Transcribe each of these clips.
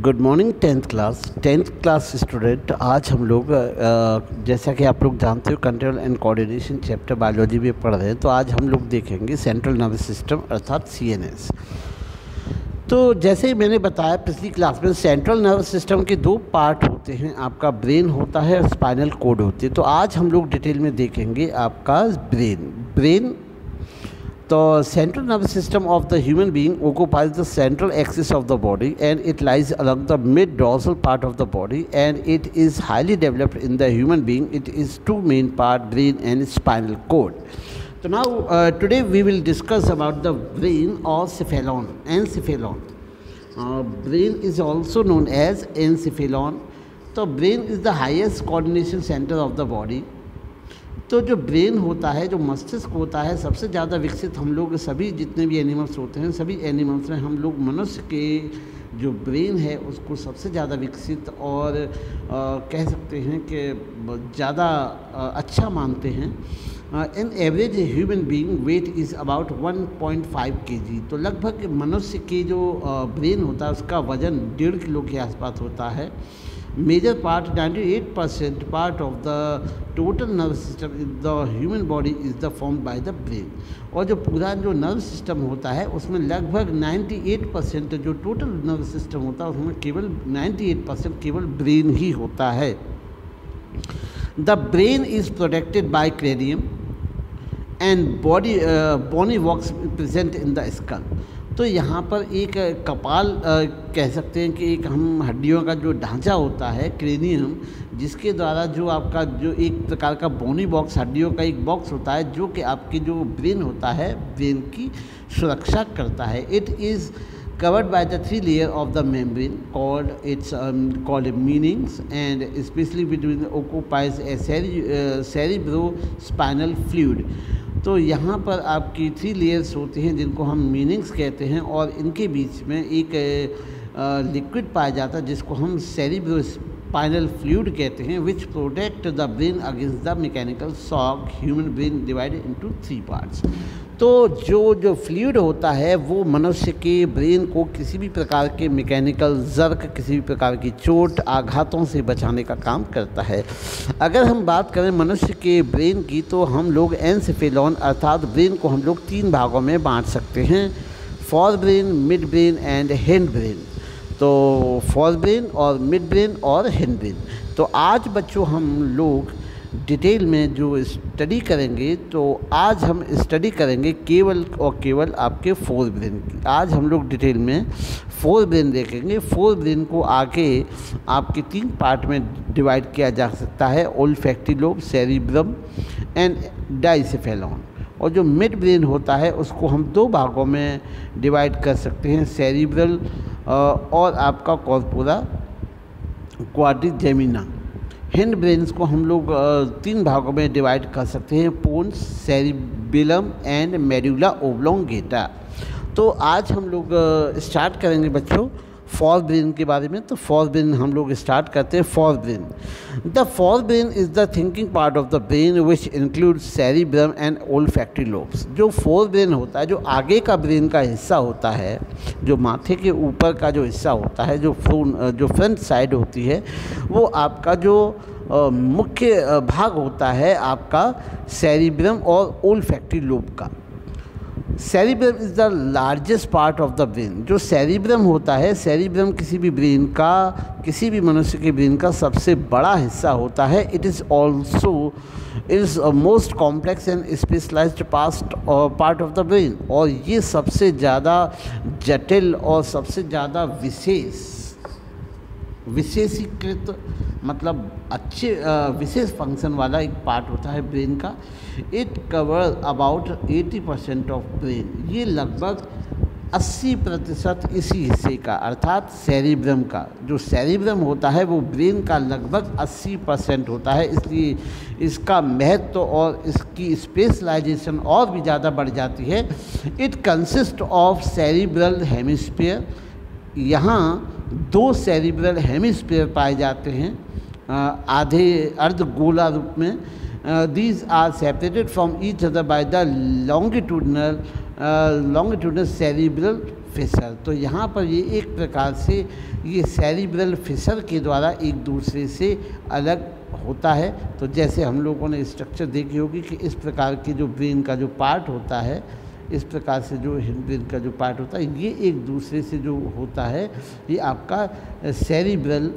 Good morning tenth class student. आज हम लोग जैसा कि आप लोग जानते हो control and coordination chapter biology में पढ़ रहे हैं। तो आज हम लोग देखेंगे सेंट्रल नर्वस सिस्टम अर्थात सीएनएस। तो जैसे ही मैंने बताया पिछली क्लास में, सेंट्रल नर्वस सिस्टम के दो पार्ट होते हैं, आपका ब्रेन होता है और स्पाइनल कोड होती है। तो आज हम लोग डिटेल में देखेंगे आपका ब्रेन। तो central nervous system of the human being occupies the central axis of the body and it lies along the mid dorsal part of the body and it is highly developed in the human being. It is two main part, brain and spinal cord. So now today we will discuss about the brain or encephalon. Brain is also known as encephalon. So brain is the highest coordination center of the body. तो जो brain होता है, जो मस्तिष्क होता है, सबसे ज़्यादा विकसित हम लोग सभी जितने भी एनिमल्स होते हैं, सभी एनिमल्स में हम लोग मनुष्य के जो ब्रेन है उसको सबसे ज़्यादा विकसित और कह सकते हैं कि ज़्यादा अच्छा मानते हैं। In average human being weight is about 1.5 kg। तो लगभग मनुष्य के जो ब्रेन होता है उसका वज़न 1.5 किलो के आसपास होता है। Major part 98% part of the total nerve system in the human body is the form by the brain. और जो पूरा जो नर्व सिस्टम होता है उसमें लगभग 98% जो टोटल नर्व सिस्टम होता है उसमें केवल 98% केवल ब्रेन ही होता है। The brain is protected by cranium and bony box present in the skull. तो यहाँ पर एक कपाल कह सकते हैं कि एक हम हड्डियों का जो ढांचा होता है क्रेनियम, जिसके द्वारा जो आपका जो एक प्रकार का बोनी बॉक्स, हड्डियों का एक बॉक्स होता है जो कि आपकी जो ब्रेन होता है, ब्रेन की सुरक्षा करता है। It is covered by the 3 layer of the membrane called meninges and especially between occupies a cerebrospinal fluid। तो यहाँ पर आपकी 3 लेयर्स होती हैं जिनको हम मीनिंग्स कहते हैं और इनके बीच में एक लिक्विड पाया जाता है जिसको हम सेरिब्रोस्पाइनल फ्लूइड कहते हैं, विच protect the brain against the mechanical shock. Human brain divided into 3 parts. तो जो फ्लूइड होता है वो मनुष्य के ब्रेन को किसी भी प्रकार के मैकेनिकल जर्क, किसी भी प्रकार की चोट आघातों से बचाने का काम करता है। अगर हम बात करें मनुष्य के ब्रेन की तो हम लोग एनसेफेलॉन अर्थात ब्रेन को हम लोग 3 भागों में बांट सकते हैं, fore brain, mid brain and hind brain. तो फोर ब्रेन और मिड ब्रेन और हिंड ब्रेन। तो आज बच्चों हम लोग डिटेल में जो स्टडी करेंगे, तो आज हम स्टडी करेंगे केवल और केवल आपके फोर ब्रेन की। आज हम लोग डिटेल में फोर ब्रेन देखेंगे। फोर ब्रेन को आगे आपके 3 पार्ट में डिवाइड किया जा सकता है, ओल्फैक्टरी लोब, सेरिब्रम एंड डाइसेफेलॉन। और जो मिड ब्रेन होता है उसको हम 2 भागों में डिवाइड कर सकते हैं, सेरिब्रल और आपका कॉर्पोरा क्वाड्रिजेमिना। हिंड ब्रेन्स को हम लोग 3 भागों में डिवाइड कर सकते हैं, pons, cerebellum and medulla oblongata. तो आज हम लोग स्टार्ट करेंगे बच्चों फोर ब्रेन के बारे में। तो फोर ब्रेन हम लोग स्टार्ट करते हैं। Fore brain, the fore brain is the thinking part of the brain which include cerebrum and olfactory lobes. जो फोर ब्रेन होता है, जो आगे का ब्रेन का हिस्सा होता है, जो माथे के ऊपर का जो हिस्सा होता है, जो फ्रंट साइड होती है, वो आपका जो मुख्य भाग होता है आपका सेरिब्रम और ओल्फैक्टरी लोब का। Cerebrum is the largest part of the brain. जो सेरिब्रम होता है, सेरिब्रम किसी भी ब्रेन का, किसी भी मनुष्य के ब्रेन का सबसे बड़ा हिस्सा होता है। It is most complex and specialized part of the brain. और ये सबसे ज़्यादा जटिल और सबसे ज़्यादा विशेषीकृत मतलब अच्छे विशेष फंक्शन वाला एक पार्ट होता है ब्रेन का। It cover about 80% of brain. ये लगभग 80% इसी हिस्से का अर्थात सेरिब्रम का, जो सेरिब्रम होता है वो ब्रेन का लगभग 80% होता है। इसलिए इसका महत्व और इसकी स्पेशलाइजेशन और भी ज़्यादा बढ़ जाती है। It consist of cerebral hemisphere. यहाँ 2 सेरिब्रल हेमिस्फीयर पाए जाते हैं आधे अर्धगोला रूप में। These are separated from each other by the longitudinal cerebral fissure. तो यहाँ पर ये एक प्रकार से ये सेरिब्रल फिशर के द्वारा एक दूसरे से अलग होता है। तो जैसे हम लोगों ने स्ट्रक्चर देखी होगी कि इस प्रकार की जो ब्रेन का जो पार्ट होता है, इस प्रकार से जो ब्रेन का जो पार्ट होता है, ये एक दूसरे से जो होता है, ये आपका सेरिब्रल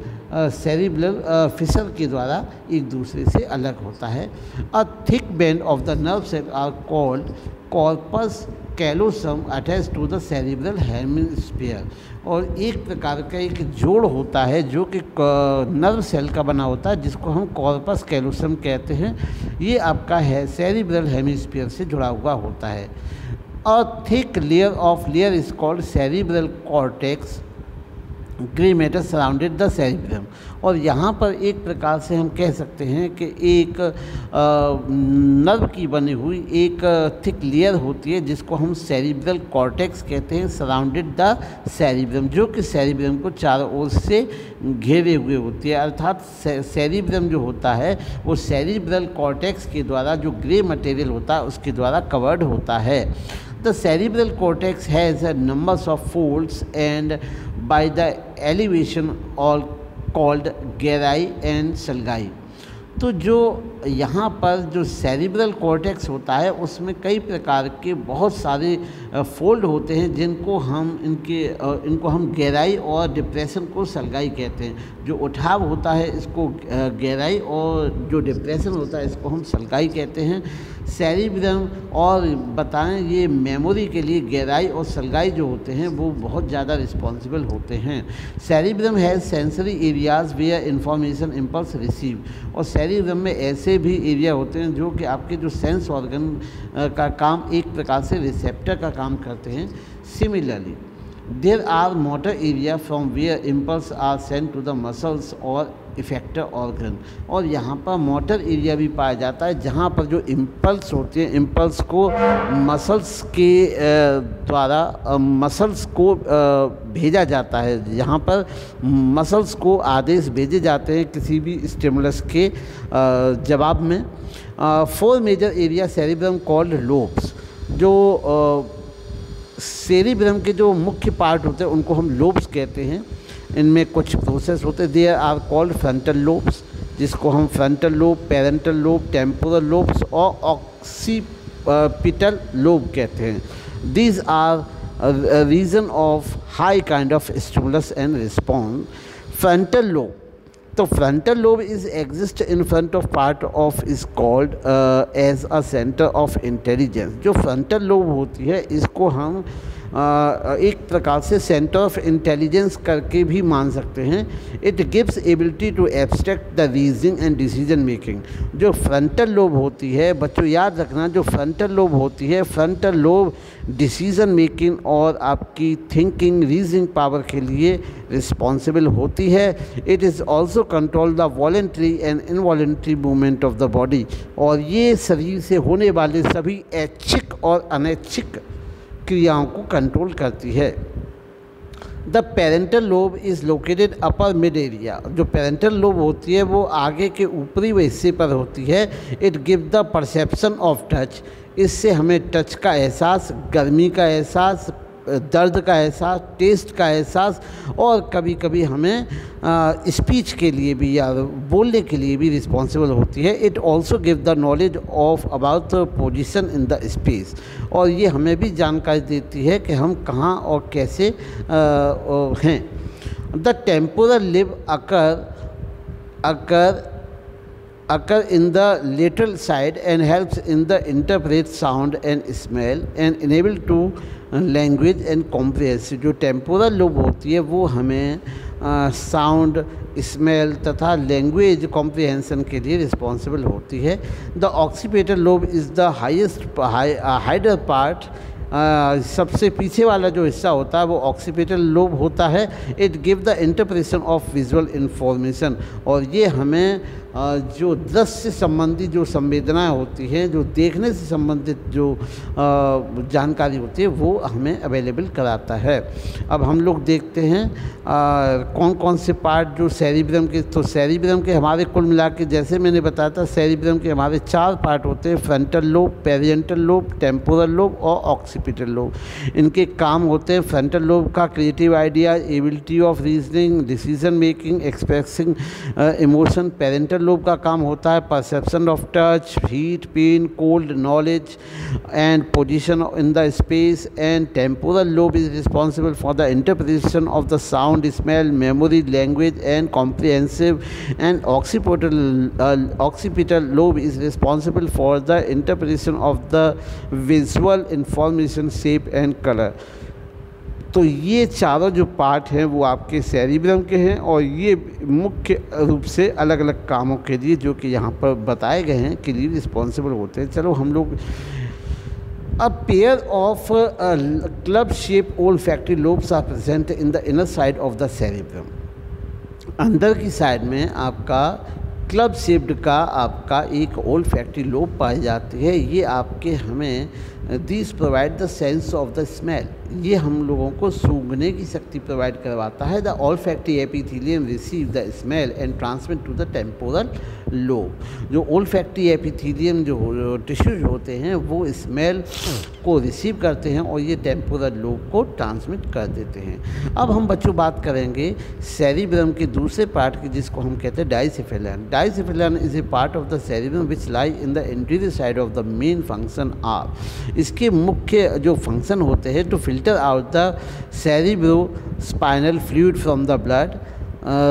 फिशर के द्वारा एक दूसरे से अलग होता है। A thick band of the nerve cell are called corpus callosum attach to the cerebral hemisphere. और एक प्रकार का एक जोड़ होता है जो कि नर्व सेल का बना होता है, जिसको हम कॉर्पस कैलोसम कहते हैं। ये आपका है सेरिब्रल हेमिस्फीयर से जुड़ा हुआ होता है। A thick layer is called cerebral cortex, grey matter surrounded the cerebrum. और यहाँ पर एक प्रकार से हम कह सकते हैं कि एक नर्व की बनी हुई एक थिक लेयर होती है जिसको हम सेरिब्रल कॉर्टेक्स कहते हैं, सराउंडेड द सेरिब्रम, जो कि सेरिब्रम को चारों ओर से घेरे हुए होती है। अर्थात सेरिब्रम जो होता है वो सेरिब्रल कॉर्टेक्स के द्वारा जो ग्रे मटेरियल होता है उसके द्वारा कवर्ड होता है। The cerebral cortex has a numbers of folds and by the elevation all called gyri and sulci। तो जो यहाँ पर जो सेरिब्रल कॉर्टेक्स होता है उसमें कई प्रकार के बहुत सारे फोल्ड होते हैं जिनको हम इनको हम गहराई और डिप्रेशन को सलगाई कहते हैं। जो उठाव होता है इसको गहराई और जो डिप्रेशन होता है इसको हम सलगाई कहते हैं। सेरिब्रम और बताएं ये मेमोरी के लिए गहराई और सलगाई जो होते हैं वो बहुत ज़्यादा रिस्पॉन्सिबल होते हैं। Cerebrum has sensory areas where information impulse receive. और सेरिब्रम में ऐसे भी एरिया होते हैं जो कि आपके जो सेंस ऑर्गन का काम एक प्रकार से रिसेप्टर का काम करते हैं। Similarly there are motor area from where impulse are send to the muscles और इफेक्टर ऑर्गन। और यहाँ पर मोटर एरिया भी पाया जाता है जहाँ पर जो इम्पल्स होती है, इम्पल्स को मसल्स के द्वारा मसल्स को भेजा जाता है। यहाँ पर मसल्स को आदेश भेजे जाते हैं किसी भी स्टिमुलस के जवाब में। 4 major area cerebrum called lobes. जो सेरिब्रम के जो मुख्य पार्ट होते हैं उनको हम लोब्स कहते हैं। इनमें कुछ प्रोसेस होते हैं। There are called frontal lobes, जिसको हम frontal lobe, parental lobe, temporal lobes और ऑक्सीपिटल लोब कहते हैं। These are region of high kind of stimulus and response. Frontal lobe, तो frontal lobe is exist in front of part of is called as a centre of intelligence. जो frontal lobe होती है इसको हम एक प्रकार से सेंटर ऑफ इंटेलिजेंस करके भी मान सकते हैं। It gives ability to abstract the reasoning and decision making. जो फ्रंटल लोब होती है, बच्चों याद रखना, जो फ्रंटल लोब होती है, फ्रंटल लोब डिसीजन मेकिंग और आपकी थिंकिंग, रीजनिंग पावर के लिए रिस्पॉन्सिबल होती है। It is also control the voluntary and involuntary movement of the body. और ये शरीर से होने वाले सभी ऐच्छिक और अनैच्छिक क्रियाओं को कंट्रोल करती है। The parental lobe is located upper mid area. जो पेरेंटल लोब होती है वो आगे के ऊपरी हिस्से पर होती है। It give the perception of touch. इससे हमें टच का एहसास, गर्मी का एहसास, दर्द का एहसास, टेस्ट का एहसास और कभी कभी हमें स्पीच के लिए भी या बोलने के लिए भी रिस्पॉन्सिबल होती है। It also give the knowledge of about the position in the space. और ये हमें भी जानकारी देती है कि हम कहाँ और कैसे हैं। The temporal lib occur in the lateral side and helps in the interpret sound and smell and enable to language and comprehension। जो टेम्पोरल लोब होती है वो हमें साउंड, स्मेल तथा लैंग्वेज कॉम्प्रिहेंशन के लिए रिस्पॉन्सिबल होती है। The occipital lobe is the हाइडर part. सबसे पीछे वाला जो हिस्सा होता है वो ऑक्सीपिटल लोब होता है। It give the interpretation of visual information. और ये हमें जो दृश्य संबंधी जो संवेदनाएं होती हैं, जो देखने से संबंधित जो जानकारी होती है, वो हमें अवेलेबल कराता है। अब हम लोग देखते हैं कौन कौन से पार्ट जो सेरिब्रम के, तो सेरिब्रम के हमारे कुल मिला के, जैसे मैंने बताया था, सेरिब्रम के हमारे 4 पार्ट होते हैं: frontal lobe, parietal lobe, temporal lobe और ऑक्सीपिटल लोब। इनके काम होते हैं: फ्रंटल लोब का creative idea, ability of reasoning, decision making, expressing emotion. Parental lobe का काम होता है perception of touch, heat, pain, cold, knowledge and position in the space. And temporal lobe is responsible for the interpretation of the sound, smell, memory, language and comprehensive. And occipital lobe is responsible for the interpretation of the visual information, shape and color। तो ये चारों जो part हैं वो आपके cerebrum के हैं, और ये मुख्य रूप से अलग अलग कामों के लिए, जो कि यहाँ पर बताए गए हैं, के लिए रिस्पॉन्सिबल होते हैं। चलो हम लोग, A pair of club shaped olfactory lobes are present in the inner side of the cerebrum। अंदर की साइड में आपका क्लब शेप्ड का आपका एक ओल्फैक्टरी लोब पाई जाती है। ये आपके हमें this provide the sense of the smell, ये हम लोगों को सूंघने की शक्ति प्रोवाइड करवाता है। The olfactory epithelium receive the smell and transmit to the temporal lobe. जो ओल्फैक्टरी एपिथेलियम जो टिश्यूज होते हैं वो स्मेल को रिसीव करते हैं और ये टेम्पोरल लोब को ट्रांसमिट कर देते हैं। अब हम बच्चों बात करेंगे सेरिब्रम के दूसरे पार्ट की, जिसको हम कहते हैं diencephalon. Diencephalon is a part of the cerebrum which lie in the anterior side of the main function are. इसके मुख्य जो फंक्शन होते हैं to filter out the cerebrospinal fluid from the blood,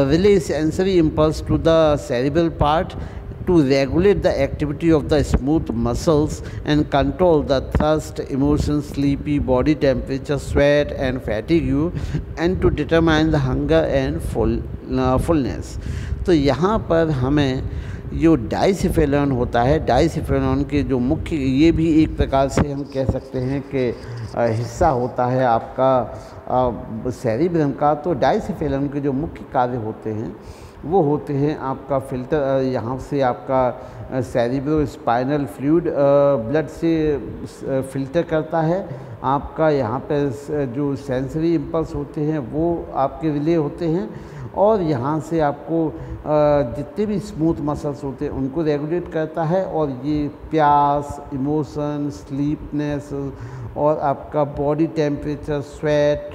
relay sensory impulse to the cerebral part to regulate the activity of the smooth muscles and control the thrust, emotions, sleepy, body temperature, sweat and fatigue, and to determine the hunger and fullness। तो यहाँ पर हमें जो डाइसेफेलन होता है, डाइसेफेलन के जो मुख्य, ये भी एक प्रकार से हम कह सकते हैं कि हिस्सा होता है आपका सेरिब्रम का। तो डाइसेफेलन के जो मुख्य कार्य होते हैं वो होते हैं आपका फिल्टर, यहाँ से आपका सेरिब्रो स्पाइनल फ्लूइड ब्लड से फिल्टर करता है। आपका यहाँ पर जो सेंसरी इम्पल्स होते हैं वो आपके रिले होते हैं, और यहाँ से आपको जितने भी स्मूथ मसल्स होते हैं उनको रेगुलेट करता है। और ये प्यास, इमोशन, स्लीपनेस और आपका बॉडी टेम्परेचर, स्वेट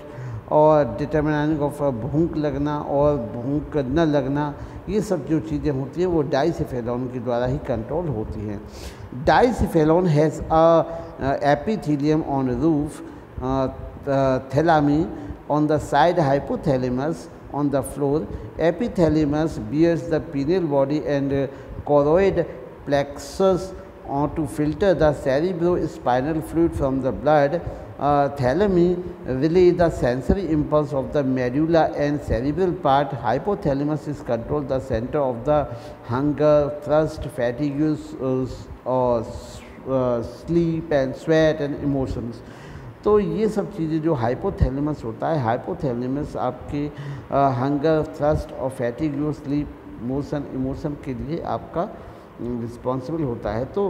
और डिटरमिनिंग ऑफ भूख लगना और भूख न लगना, ये सब जो चीज़ें होती हैं वो डाइसेफेलन के द्वारा ही कंट्रोल होती हैं। Diencephalon has a epithelium on roof, thalami on the side, hypothalamus on the floor। Epithalamus bears the pineal body and choroid plexus to filter the cerebrospinal fluid from the blood। Thalami relay the sensory impulse of the medulla and cerebral part। Hypothalamus is control the center of the hunger, thirst, fatigue, sleep and sweat and emotions। तो ये सब चीज़ें जो hypothalamus होता है, hypothalamus आपके hunger, thrust और fatigue, sleep, motion, emotion के लिए आपका रिस्पॉन्सिबल होता है। तो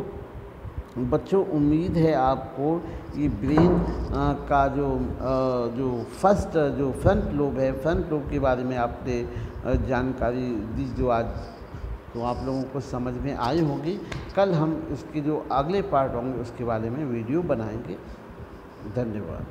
बच्चों, उम्मीद है आपको ये ब्रेन का जो फर्स्ट जो फ्रंट लोब है, फ्रंट लोब के बारे में आपने जानकारी दी जो आज, तो आप लोगों को समझ में आई होगी। कल हम इसके जो अगले पार्ट होंगे उसके बारे में वीडियो बनाएंगे। धन्यवाद।